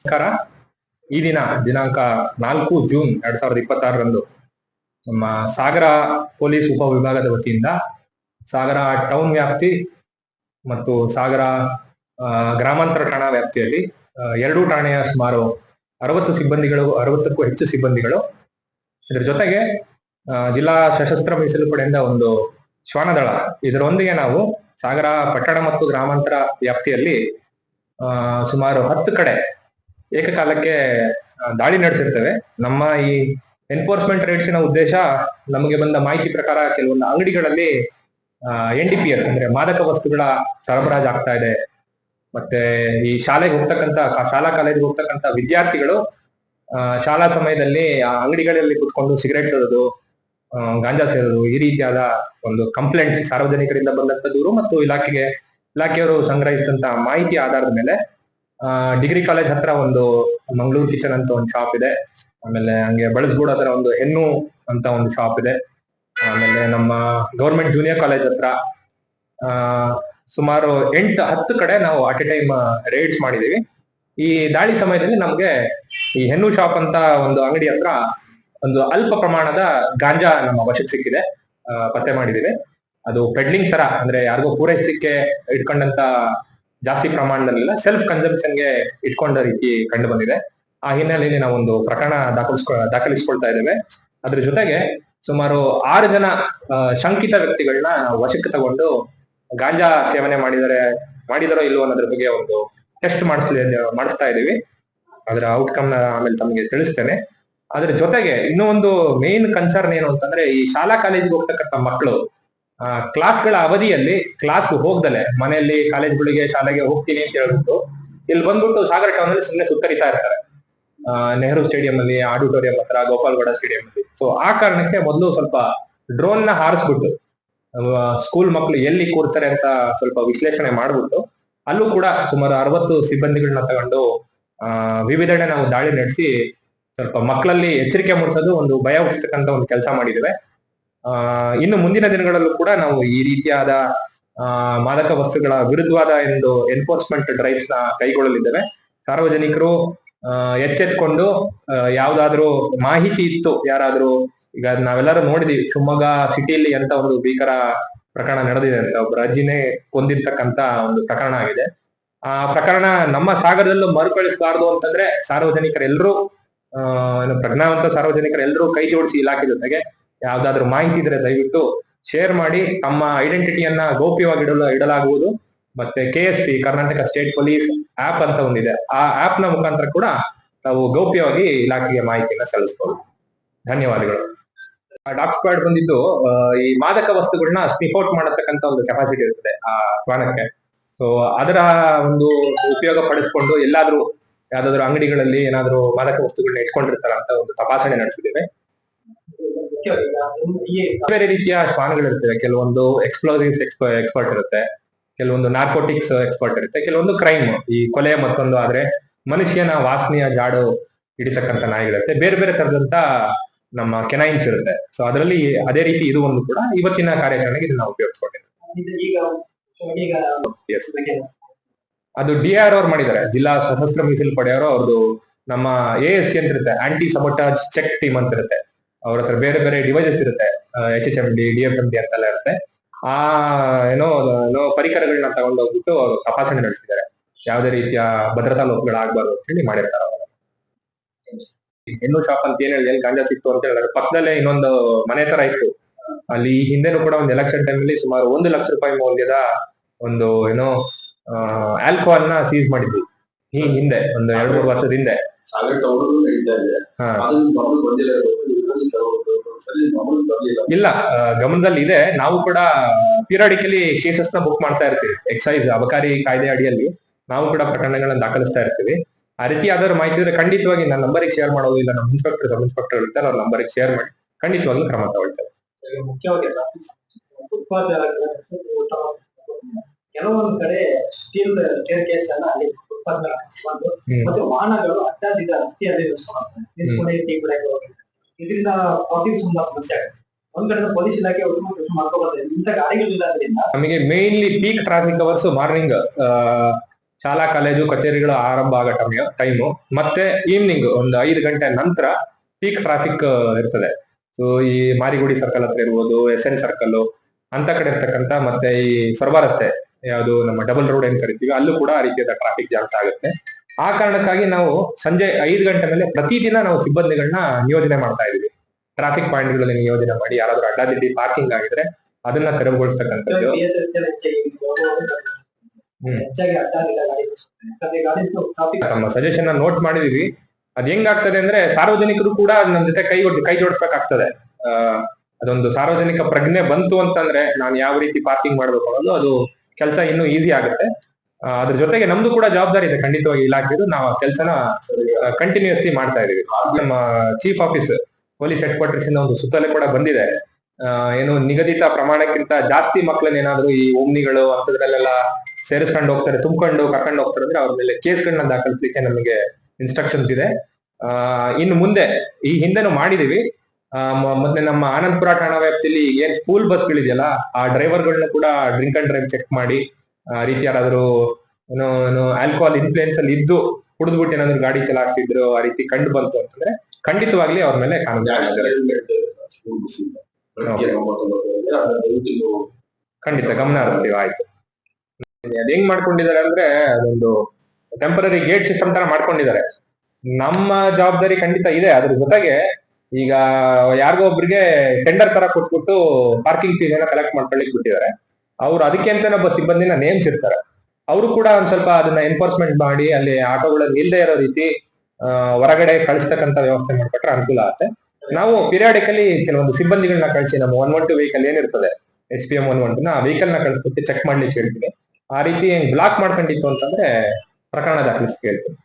ನಮಸ್ಕಾರ. ಈ ದಿನಾಂಕ 4 ಜೂನ್ 2026ರಂದು ನಮ್ಮ ಸಾಗರ ಪೊಲೀಸ್ ಉಪವಿಭಾಗದ ವತಿಯಿಂದ ಸಾಗರ ಟೌನ್ ವ್ಯಾಪ್ತಿ ಮತ್ತು ಸಾಗರ ಗ್ರಾಮಾಂತರ ಠಾಣಾ ವ್ಯಾಪ್ತಿಯಲ್ಲಿ ಎರಡೂ ಠಾಣೆಯ ಸುಮಾರು 60ಕ್ಕೂ ಹೆಚ್ಚು ಸಿಬ್ಬಂದಿಗಳು, ಇದರ ಜೊತೆಗೆ ಜಿಲ್ಲಾ ಸಶಸ್ತ್ರ ಮೀಸಲು ಪಡೆಯಿಂದ ಒಂದು ಶ್ವಾನದಳ, ಇದರೊಂದಿಗೆ ನಾವು ಸಾಗರ ಪಟ್ಟಣ ಮತ್ತು ಗ್ರಾಮಾಂತರ ವ್ಯಾಪ್ತಿಯಲ್ಲಿ ಸುಮಾರು 10 ಕಡೆ ಏಕಕಾಲಕ್ಕೆ ದಾಳಿ ನಡೆಸಿರ್ತೇವೆ. ನಮ್ಮ ಈ ಎನ್ಫೋರ್ಸ್ಮೆಂಟ್ ರೇಡ್ಸಿನ ಉದ್ದೇಶ, ನಮಗೆ ಬಂದ ಮಾಹಿತಿ ಪ್ರಕಾರ ಕೆಲವೊಂದು ಅಂಗಡಿಗಳಲ್ಲಿ NDPS ಅಂದ್ರೆ ಮಾದಕ ವಸ್ತುಗಳ ಸರಬರಾಜು ಆಗ್ತಾ ಇದೆ. ಮತ್ತೆ ಈ ಶಾಲೆಗೆ ಹೋಗ್ತಕ್ಕಂತ ಶಾಲಾ ಕಾಲೇಜಿಗೆ ಹೋಗ್ತಕ್ಕಂತ ವಿದ್ಯಾರ್ಥಿಗಳು ಶಾಲಾ ಸಮಯದಲ್ಲಿ ಆ ಅಂಗಡಿಗಳಲ್ಲಿ ಕುತ್ಕೊಂಡು ಸಿಗರೇಟ್ ಸೇದೋದು, ಗಾಂಜಾ ಸೇದೋದು, ಈ ರೀತಿಯಾದ ಒಂದು ಕಂಪ್ಲೇಂಟ್ಸ್ ಸಾರ್ವಜನಿಕರಿಂದ ಬಂದಂತ ದೂರು ಮತ್ತು ಇಲಾಖೆಯವರು ಸಂಗ್ರಹಿಸಿದಂತ ಮಾಹಿತಿ ಆಧಾರದ ಮೇಲೆ ಡಿಗ್ರಿ ಕಾಲೇಜ್ ಹತ್ರ ಒಂದು ಮಂಗಳೂರು ಕಿಚನ್ ಅಂತ ಒಂದು ಶಾಪ್ ಇದೆ. ಆಮೇಲೆ ಹಂಗೆ ಬಳಸ್ಗೂಡ ಹತ್ರ ಒಂದು ಹೆಣ್ಣು ಅಂತ ಒಂದು ಶಾಪ್ ಇದೆ. ಆಮೇಲೆ ನಮ್ಮ ಗೌರ್ಮೆಂಟ್ ಜೂನಿಯರ್ ಕಾಲೇಜ್ ಹತ್ರ ಸುಮಾರು 8-10 ಕಡೆ ನಾವು ಅಟ್ ಎ ಟೈಮ್ ರೇಡ್ಸ್ ಮಾಡಿದೀವಿ. ಈ ದಾಳಿ ಸಮಯದಲ್ಲಿ ನಮ್ಗೆ ಈ ಹೆಣ್ಣು ಶಾಪ್ ಅಂತ ಒಂದು ಅಂಗಡಿ ಹತ್ರ ಒಂದು ಅಲ್ಪ ಪ್ರಮಾಣದ ಗಾಂಜಾ ನಮ್ಮ ವಶಕ್ಕೆ ಸಿಕ್ಕಿದೆ, ಪತ್ತೆ ಮಾಡಿದೀವಿ. ಅದು ಪೆಡ್ಲಿಂಗ್ ತರ, ಅಂದ್ರೆ ಯಾರಿಗೋ ಪೂರೈಸಲಿಕ್ಕೆ ಇಟ್ಕೊಂಡಂತ ಜಾಸ್ತಿ ಪ್ರಮಾಣದಲ್ಲಿಲ್ಲ, ಸೆಲ್ಫ್ ಕನ್ಸಂಪ್ಷನ್ಗೆ ಇಟ್ಕೊಂಡ ರೀತಿ ಕಂಡು ಬಂದಿದೆ. ಆ ಹಿನ್ನೆಲೆಯಲ್ಲಿ ನಾವು ಒಂದು ಪ್ರಕರಣ ದಾಖಲಿಸ್ಕೊಳ್ತಾ ಇದ್ದೇವೆ. ಅದ್ರ ಜೊತೆಗೆ ಸುಮಾರು 6 ಜನ ಶಂಕಿತ ವ್ಯಕ್ತಿಗಳನ್ನ ವಶಕ್ಕೆ ತಗೊಂಡು ಗಾಂಜಾ ಸೇವನೆ ಮಾಡಿದರೋ ಇಲ್ವೋ ಅನ್ನೋದ್ರ ಬಗ್ಗೆ ಒಂದು ಟೆಸ್ಟ್ ಮಾಡಿಸ್ತಾ ಇದ್ದೀವಿ. ಅದರ ಔಟ್ಕಮ್ ನ ಆಮೇಲೆ ತಮಗೆ ತಿಳಿಸ್ತೇನೆ. ಅದ್ರ ಜೊತೆಗೆ ಇನ್ನೂ ಒಂದು ಮೇನ್ ಕನ್ಸರ್ನ್ ಏನು ಅಂತಂದ್ರೆ, ಈ ಶಾಲಾ ಕಾಲೇಜಿಗೆ ಹೋಗ್ತಕ್ಕಂಥ ಮಕ್ಕಳು ಕ್ಲಾಸ್ಗಳ ಅವಧಿಯಲ್ಲಿ ಕ್ಲಾಸ್ಗೆ ಹೋಗ್ದಲೆ ಮನೆಯಲ್ಲಿ ಕಾಲೇಜ್ಗಳಿಗೆ ಶಾಲೆಗೆ ಹೋಗ್ತೀನಿ ಅಂತ ಹೇಳ್ಬಿಟ್ಟು ಇಲ್ಲಿ ಬಂದ್ಬಿಟ್ಟು ಸಾಗರ ಟೌನ್ ಅಲ್ಲಿ ಸುಮ್ಮನೆ ಸುತ್ತರಿತಾ ಇರ್ತಾರೆ, ನೆಹರು ಸ್ಟೇಡಿಯಂ ಅಲ್ಲಿ, ಆಡಿಟೋರಿಯಂ ಹತ್ರ, ಗೋಪಾಲ್ಗೌಡ ಸ್ಟೇಡಿಯಂ ಅಲ್ಲಿ. ಸೊ ಆ ಕಾರಣಕ್ಕೆ ಮೊದಲು ಸ್ವಲ್ಪ ಡ್ರೋನ್ ನ ಹಾರಿಸ್ಬಿಟ್ಟು ಸ್ಕೂಲ್ ಮಕ್ಕಳು ಎಲ್ಲಿ ಕೂರ್ತಾರೆ ಅಂತ ಸ್ವಲ್ಪ ವಿಶ್ಲೇಷಣೆ ಮಾಡ್ಬಿಟ್ಟು ಅಲ್ಲೂ ಕೂಡ ಸುಮಾರು 60 ಸಿಬ್ಬಂದಿಗಳನ್ನ ತಗೊಂಡು ವಿವಿಧೆಡೆ ನಾವು ದಾಳಿ ನಡೆಸಿ ಸ್ವಲ್ಪ ಮಕ್ಕಳಲ್ಲಿ ಎಚ್ಚರಿಕೆ ಮೂಡಿಸೋದು, ಒಂದು ಭಯ ಹುಟ್ಟಿಸ್ತಕ್ಕಂಥ ಒಂದು ಕೆಲಸ ಮಾಡಿದ್ದೇವೆ. ಇನ್ನು ಮುಂದಿನ ದಿನಗಳಲ್ಲೂ ಕೂಡ ನಾವು ಈ ರೀತಿಯಾದ ಮಾದಕ ವಸ್ತುಗಳ ವಿರುದ್ಧವಾದ ಒಂದು ಎನ್ಫೋರ್ಸ್ಮೆಂಟ್ ಡ್ರೈವ್ಸ್ ನ ಕೈಗೊಳ್ಳಲಿದ್ದೇವೆ. ಸಾರ್ವಜನಿಕರು ಎಚ್ಚೆತ್ಕೊಂಡು ಯಾವ್ದಾದ್ರು ಮಾಹಿತಿ ಇತ್ತು, ಯಾರಾದ್ರೂ, ಈಗ ನಾವೆಲ್ಲರೂ ನೋಡಿದೀವಿ ಶಿವಮೊಗ್ಗ ಸಿಟಿಯಲ್ಲಿ ಎಂತ ಒಂದು ಭೀಕರ ಪ್ರಕರಣ ನಡೆದಿದೆ ಅಂತ, ಒಬ್ಬ ಅಜ್ಜಿನೇ ಕೊಂದಿರ್ತಕ್ಕಂತ ಒಂದು ಪ್ರಕರಣ ಆಗಿದೆ. ಆ ಪ್ರಕರಣ ನಮ್ಮ ಸಾಗರದಲ್ಲೂ ಮರುಕಳಿಸಬಾರ್ದು ಅಂತಂದ್ರೆ ಸಾರ್ವಜನಿಕರೆಲ್ಲರೂ ಪ್ರಜ್ಞಾವಂತ ಸಾರ್ವಜನಿಕರೆಲ್ಲರೂ ಕೈ ಜೋಡಿಸಿ ಇಲಾಖೆ ಜೊತೆಗೆ ಯಾವ್ದಾದ್ರು ಮಾಹಿತಿ ಇದ್ರೆ ದಯವಿಟ್ಟು ಶೇರ್ ಮಾಡಿ. ತಮ್ಮ ಐಡೆಂಟಿಟಿಯನ್ನ ಗೌಪ್ಯವಾಗಿ ಇಡಲಾಗುವುದು. ಮತ್ತೆ KSP Karnataka state police app ಅಂತ ಒಂದಿದೆ, ಆ ಆಪ್ ನ ಮುಖಾಂತರ ಕೂಡ ನಾವು ಗೌಪ್ಯವಾಗಿ ಇಲಾಖೆಗೆ ಮಾಹಿತಿಯನ್ನ ಸಲ್ಲಿಸಬಹುದು. ಧನ್ಯವಾದಗಳು. ಡಾಗ್ ಸ್ಕ್ವಾಡ್ ಬಂದಿದ್ದು ಈ ಮಾದಕ ವಸ್ತುಗಳನ್ನ ಸ್ನಿಫ್ ಔಟ್ ಮಾಡತಕ್ಕಂತ ಒಂದು ಕೆಪಾಸಿಟಿ ಇರ್ತದೆ ಆ ಶ್ವಾನಕ್ಕೆ. ಸೊ ಅದರ ಒಂದು ಉಪಯೋಗ ಪಡಿಸ್ಕೊಂಡು ಯಾವ್ದಾದ್ರು ಅಂಗಡಿಗಳಲ್ಲಿ ಏನಾದ್ರು ಮಾದಕ ವಸ್ತುಗಳನ್ನ ಇಟ್ಕೊಂಡಿರ್ತಾರ ಅಂತ ಒಂದು ತಪಾಸಣೆ ನಡೆಸಿದ್ದೇವೆ. ಬೇರೆ ರೀತಿಯ ಶ್ವಾನಗಳಿರ್ತವೆ, ಕೆಲವೊಂದು ಎಕ್ಸ್ಪ್ಲೋಸಿವ್ಸ್ ಎಕ್ಸ್ಪರ್ಟ್ ಇರುತ್ತೆ, ಕೆಲವೊಂದು ನಾರ್ಕೋಟಿಕ್ಸ್ ಎಕ್ಸ್ಪರ್ಟ್ ಇರುತ್ತೆ, ಕೆಲವೊಂದು ಕ್ರೈಮ್, ಈ ಕೊಲೆ ಮತ್ತೊಂದು ಆದ್ರೆ ಮನುಷ್ಯನ ವಾಸನೆಯ ಜಾಡು ಹಿಡಿತಕ್ಕಂಥ ನಾಯಿಗಳಿರುತ್ತೆ, ಬೇರೆ ಬೇರೆ ತರದಂತ ನಮ್ಮ ಕೆನೈನ್ಸ್ ಇರುತ್ತೆ. ಸೊ ಅದರಲ್ಲಿ ಅದೇ ರೀತಿ ಇದು ಒಂದು ಕೂಡ ಇವತ್ತಿನ ಕಾರ್ಯಾಚರಣೆಗೆ ಇದನ್ನ ಉಪಯೋಗಿಸ್ಕೊಂಡಿದ್ದೀವಿ. ಅದು DR ಅವ್ರು ಮಾಡಿದ್ದಾರೆ, ಜಿಲ್ಲಾ ಸಶಸ್ತ್ರ ಮೀಸಲು ಪಡೆಯವರು. ಅವ್ರದ್ದು ನಮ್ಮ ASC ಅಂತ ಇರುತ್ತೆ, ಆಂಟಿ ಸಬೋಟಾಜ್ ಚೆಕ್ ಟೀಮ್ ಅಂತ ಇರುತ್ತೆ. ಅವ್ರ ಹತ್ರ ಬೇರೆ ಬೇರೆ ಡಿವೈಸಸ್ ಇರುತ್ತೆ, HHMD, DFMD ಅಂತೆಲ್ಲ ಇರುತ್ತೆ. ಆ ಏನೋ ಪರಿಕರಗಳನ್ನ ತಗೊಂಡೋಗ್ಬಿಟ್ಟು ಅವರು ತಪಾಸಣೆ ನಡೆಸಿದ್ದಾರೆ, ಯಾವುದೇ ರೀತಿಯ ಭದ್ರತಾ ಲೋಪಗಳಾಗಬಾರ್ದು ಅಂತ ಹೇಳಿ ಮಾಡಿರ್ತಾರೆ. ಹೆಣ್ಣು ಶಾಪ್ ಅಂತ ಏನ್ ಹೇಳಿ ಗಾಂಜಾ ಸಿಕ್ತು ಅಂತ ಹೇಳಿದ್ರೆ ಪಕ್ಕದಲ್ಲೇ ಇನ್ನೊಂದು ಮನೆ ತರ ಇತ್ತು. ಅಲ್ಲಿ ಹಿಂದೆನೂ ಕೂಡ ಒಂದು ಎಲೆಕ್ಷನ್ ಟೈಮ್ ಅಲ್ಲಿ ಸುಮಾರು 1 ಲಕ್ಷ ರೂಪಾಯಿ ಮೌಲ್ಯದ ಒಂದು ಆಲ್ಕೋಹಾಲ್ ನ ಸೀಸ್ ಮಾಡಿದ್ವಿ. ಈ ಹಿಂದೆ ಒಂದು 2-3 ವರ್ಷದ ಹಿಂದೆ. ಇಲ್ಲ, ಗಮನದಲ್ಲಿ ಇದೆ. ನಾವು ಕೂಡ ಪಿರಿಯಾಡಿಕಲಿ ಕೇಸಸ್ ನ ಬುಕ್ ಮಾಡ್ತಾ ಇರ್ತೀವಿ. ಎಕ್ಸೈಸ್ ಅಬಕಾರಿ ಕಾಯ್ದೆ ಅಡಿಯಲ್ಲಿ ನಾವು ಕೂಡ ಪ್ರಕರಣಗಳನ್ನ ದಾಖಲಿಸ್ತಾ ಇರ್ತೀವಿ. ಆ ರೀತಿ ಯಾವ್ದಾದ್ರು ಮಾಹಿತಿ ಇದ್ರೆ ಖಂಡಿತವಾಗಿ ನನ್ನ ನಂಬರಿಗೆ ಶೇರ್ ಮಾಡೋದು, ಇಲ್ಲ ನಮ್ಮ ಇನ್ಸ್ಪೆಕ್ಟರ್, ಸಬ್ ಇನ್ಸ್ಪೆಕ್ಟರ್ ಇರ್ತಾರೆ, ಅವ್ರ ನಂಬರಿಗೆ ಶೇರ್ ಮಾಡಿ ಖಂಡಿತವಾಗ್ಲೂ ಕ್ರಮ ತಗೊಳ್ತೇವೆ. ಮುಖ್ಯವಾಗಿ ಕೆಲವೊಂದು ಕಡೆ ಸ್ಟೀಲ್ ಸ್ಟೇರ್ ಕೇಸ್ ಅನ್ನ ಅಲ್ಲಿ ಮತ್ತು ವಾಹನಗಳು ಅತ್ಯಾಧಿಕ ರಸ್ತೆಯಲ್ಲಿ ಇದರಿಂದ ಟ್ರಾಫಿಕ್ ತುಂಬಾ ಸಮಸ್ಯೆ ಆಗುತ್ತೆ. ಒಂದ್ ಕಡೆ ಪೊಲೀಸ್ ಇಲಾಖೆ ಉತ್ತಮ ಕೆಲಸ ಮಾಡ್ಕೋಬಾರ್ದು. ಇಂಥ ಗಾಡಿಗಳಿಲ್ಲ. ನಮಗೆ mainly peak traffic hours morning ಶಾಲಾ ಕಾಲೇಜು ಕಚೇರಿಗಳು ಆರಂಭ ಆಗೋ ಟೈಮು ಮತ್ತೆ ಈವ್ನಿಂಗ್ ಒಂದು 5 ಗಂಟೆ ನಂತರ ಪೀಕ್ ಟ್ರಾಫಿಕ್ ಇರ್ತದೆ. ಸೊ ಈ ಮಾರಿಗುಡಿ ಸರ್ಕಲ್ ಹತ್ರ ಇರ್ಬೋದು, SN ಸರ್ಕಲ್ ಅಂತ ಕಡೆ ಇರ್ತಕ್ಕಂಥ ಮತ್ತೆ ಈ ಸೊರಬ ರಸ್ತೆ ಯಾವುದು ನಮ್ಮ ಡಬಲ್ ರೋಡ್ ಏನ್ ಕರಿತೀವಿ ಅಲ್ಲೂ ಕೂಡ ಆ ರೀತಿಯಾದ ಟ್ರಾಫಿಕ್ ಜಾಮ್ಸ್ ಆಗುತ್ತೆ. ಆ ಕಾರಣಕ್ಕಾಗಿ ನಾವು ಸಂಜೆ 5 ಗಂಟೆ ಮೇಲೆ ಪ್ರತಿದಿನ ನಾವು ಸಿಬ್ಬಂದಿಗಳನ್ನ ನಿಯೋಜನೆ ಮಾಡ್ತಾ ಇದೀವಿ. ಟ್ರಾಫಿಕ್ ಪಾಯಿಂಟ್ಗಳಲ್ಲಿ ನಿಯೋಜನೆ ಮಾಡಿ ಯಾರಾದ್ರೂ ಅಡ್ಡಾದಿಡ್ಡಿ ಪಾರ್ಕಿಂಗ್ ಆಗಿದ್ರೆ ಅದನ್ನ ತೆರವುಗೊಳಿಸ್ತಕ್ಕಂಥದ್ದು. ಹೆಚ್ಚಾಗಿ ಅಡ್ಡಾದಿಡ್ಡ ಗಾಡಿ ಯಾಕಂದ್ರೆ ಗಾಡಿ ಟ್ರಾಫಿಕ್ ನಮ್ಮ ಸಜೆಷನ್ ನೋಟ್ ಮಾಡಿದೀವಿ. ಅದ್ ಹೆಂಗಾಗ್ತದೆ ಅಂದ್ರೆ ಸಾರ್ವಜನಿಕರು ಕೂಡ ನಮ್ ಜೊತೆ ಕೈ ಜೋಡಿಸ್ಬೇಕಾಗ್ತದೆ. ಅದೊಂದು ಸಾರ್ವಜನಿಕ ಪ್ರಜ್ಞೆ ಬಂತು ಅಂತಂದ್ರೆ ನಾನು ಯಾವ ರೀತಿ ಪಾರ್ಕಿಂಗ್ ಮಾಡ್ಬೇಕು ಅನ್ನೋದು ಅದು ಕೆಲಸ ಇನ್ನೂ ಈಸಿ ಆಗುತ್ತೆ. ಅದ್ರ ಜೊತೆಗೆ ನಮ್ದು ಕೂಡ ಜವಾಬ್ದಾರಿ ಇದೆ ಖಂಡಿತವಾಗಿ ಇಲಾಖೆದು. ನಾವು ಆ ಕೆಲಸನ ಕಂಟಿನ್ಯೂಸ್ಲಿ ಮಾಡ್ತಾ ಇದೀವಿ. ನಮ್ಮ chief office police head quarters ಇಂದ ಒಂದು ಸುತ್ತೋಲೆ ಕೂಡ ಬಂದಿದೆ. ಏನು ನಿಗದಿತ ಪ್ರಮಾಣಕ್ಕಿಂತ ಜಾಸ್ತಿ ಮಕ್ಕಳನ್ನ ಏನಾದ್ರು ಈ ಓಮ್ನಿಗಳು ಅಂತದ್ರಲ್ಲೆಲ್ಲ ಸೇರಿಸ್ಕೊಂಡು ಹೋಗ್ತಾರೆ, ತುಂಬಿಕೊಂಡು ಕರ್ಕೊಂಡು ಹೋಗ್ತಾರೆ ಅಂದ್ರೆ ಅವ್ರ ಮೇಲೆ ಕೇಸ್ಗಳನ್ನ ದಾಖಲಿಸಲಿಕ್ಕೆ ನಮಗೆ ಇನ್ಸ್ಟ್ರಕ್ಷನ್ಸ್ ಇದೆ. ಇನ್ನು ಮುಂದೆ ಈ ಹಿಂದೆನೂ ಮಾಡಿದೀವಿ. ಮತ್ತೆ ನಮ್ಮ ಆನಂದಪುರ ಠಾಣಾ ವ್ಯಾಪ್ತಿಯಲ್ಲಿ ಏನ್ ಸ್ಕೂಲ್ ಬಸ್ಗಳಿದೆಯಲ್ಲ ಆ ಡ್ರೈವರ್ಗಳನ್ನ ಕೂಡ ಡ್ರಿಂಕ್ ಅಂಡ್ ಡ್ರೈವ್ ಚೆಕ್ ಮಾಡಿ ಆ ರೀತಿ ಯಾರಾದ್ರೂ ಏನು ಆಲ್ಕೋಹಾಲ್ ಇನ್ಫ್ಲೂಯೆನ್ಸ್ ಅಲ್ಲಿ ಇದ್ದು ಕುಡಿದ್ಬಿಟ್ಟು ಏನಾದ್ರು ಗಾಡಿ ಚಲಾಯಿಸ್ತಿದ್ರು ಆ ರೀತಿ ಕಂಡು ಬಂತು ಅಂತಂದ್ರೆ ಖಂಡಿತವಾಗ್ಲಿ ಅವ್ರ ಮೇಲೆ ಕಾನೂನು ಖಂಡಿತ ಗಮನ ಹರಿಸ್ತೀವಿ. ಆಯ್ತು. ಅದ್ ಹೆಂಗ್ ಮಾಡ್ಕೊಂಡಿದ್ದಾರೆ ಅಂದ್ರೆ ಅದೊಂದು ಟೆಂಪರರಿ ಗೇಟ್ ಸಿಸ್ಟಮ್ ತರ ಮಾಡ್ಕೊಂಡಿದ್ದಾರೆ. ನಮ್ಮ ಜವಾಬ್ದಾರಿ ಖಂಡಿತ ಇದೆ. ಅದ್ರ ಜೊತೆಗೆ ಈಗ ಯಾರಿಗೋ ಒಬ್ರಿಗೆ ಟೆಂಡರ್ ತರ ಕೊಟ್ಬಿಟ್ಟು ಪಾರ್ಕಿಂಗ್ ಫೀಸ್ ಏನೋ ಕಲೆಕ್ಟ್ ಮಾಡ್ಕೊಳ್ಳಿಕ್ ಬಿಟ್ಟಿದ್ದಾರೆ. ಅವ್ರು ಅದಕ್ಕೆ ಅಂತಾನೆ ಒಬ್ಬ ಸಿಬ್ಬಂದಿನ ನೇಮಿಸಿರ್ತಾರೆ. ಅವರು ಕೂಡ ಒಂದ್ ಸ್ವಲ್ಪ ಅದನ್ನ ಎನ್ಫೋರ್ಸ್ಮೆಂಟ್ ಮಾಡಿ ಅಲ್ಲಿ ಆಟೋಗಳಲ್ಲಿ ನಿಲ್ದೇ ಇರೋ ರೀತಿ ಹೊರಗಡೆ ಕಳಿಸ್ತಕ್ಕಂಥ ವ್ಯವಸ್ಥೆ ಮಾಡ್ಕೊಟ್ರೆ ಅನುಕೂಲ ಆಗುತ್ತೆ. ನಾವು ಪಿರಿಯಾಡಿಕಲಿ ಕೆಲವೊಂದು ಸಿಬ್ಬಂದಿಗಳನ್ನ ಕಳಿಸಿ ನಮ್ಮ 112 ವೆಹಿಕಲ್ ಏನಿರ್ತದೆ SPM 112 ಆ ವೆಹಿಕಲ್ ನ ಕಳಿಸ್ಬಿಟ್ಟು ಚೆಕ್ ಮಾಡ್ಲಿಕ್ಕೆ ಹೇಳ್ತೀನಿ. ಆ ರೀತಿ ಬ್ಲಾಕ್ ಮಾಡ್ಕೊಂಡಿತ್ತು ಅಂತಂದ್ರೆ ಪ್ರಕರಣ ದಾಖಲಿಸಿ ಹೇಳ್ತೀನಿ.